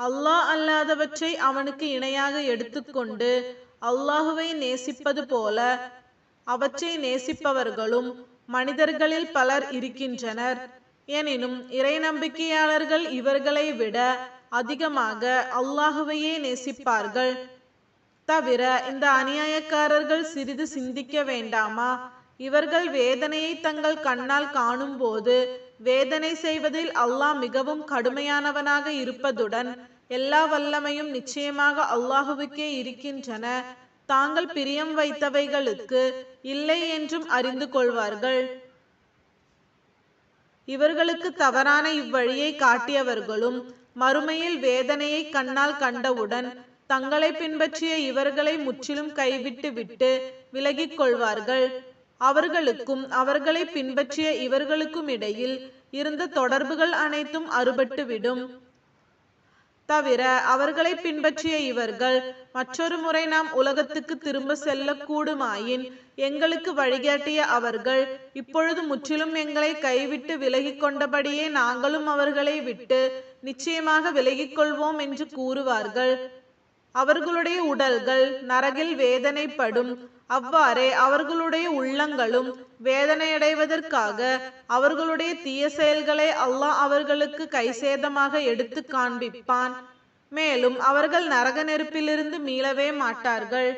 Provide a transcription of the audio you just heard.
அல்லாஹ் அல்லாதவற்றை அவனுக்கு இணையாக எடுத்துக்கொண்டு அல்லாஹுவை நேசிப்பது போல அவற்றை நேசிப்பவர்களும் மனிதர்களில் பலர் இருக்கின்றனர். எனினும் இறை நம்பிக்கையாளர்கள் இவர்களை விட அதிகமாக அல்லாஹுவையே நேசிப்பார்கள். தவிர இந்த அநியாயக்காரர்கள் சிறிது சிந்திக்க வேண்டாமா? இவர்கள் வேதனையை தங்கள் கண்ணால் காணும் போது வேதனை செய்வதில் அல்லாஹ் மிகவும் கடுமையானவனாக இருப்பதுடன் எல்லா வல்லமையும் நிச்சயமாக அல்லாஹுவுக்கே இருக்கின்றன. தாங்கள் பிரியம் வைத்தவைகளுக்கு இல்லை என்றும் அறிந்து கொள்வார்கள். இவர்களுக்கு தவறான இவ்வழியை காட்டியவர்களும் மறுமையில் வேதனையை கண்ணால் கண்டவுடன் தங்களை பின்பற்றிய இவர்களை முற்றிலும் கைவிட்டு விட்டு விலகிக் கொள்வார்கள். அவர்களுக்கும் அவர்களை பின்பற்றிய இவர்களுக்கும் இடையில் இருந்த தொடர்புகள் அனைத்தும் அறுபட்டுவிடும். தவிர அவர்களை பின்பற்றிய இவர்கள் மற்றொரு முறை நாம் உலகத்துக்கு திரும்ப செல்லக்கூடுமாயின் எங்களுக்கு வழிகாட்டிய அவர்கள் இப்பொழுது முற்றிலும் எங்களை கைவிட்டு விலகி கொண்டபடியே நாங்களும் அவர்களை விட்டு நிச்சயமாக விலகிக் கொள்வோம் என்று கூறுவார்கள். அவர்களுடைய உடல்கள் நரகில் வேதனைப்படும். அவ்வாறே அவர்களுடைய உள்ளங்களும் வேதனையடைவதற்காக அவர்களுடைய தீய செயல்களை அல்லாஹ் அவர்களுக்கு கைசேதமாக எடுத்து காண்பிப்பான். மேலும் அவர்கள் நரக நெருப்பிலிருந்து மீளவே மாட்டார்கள்.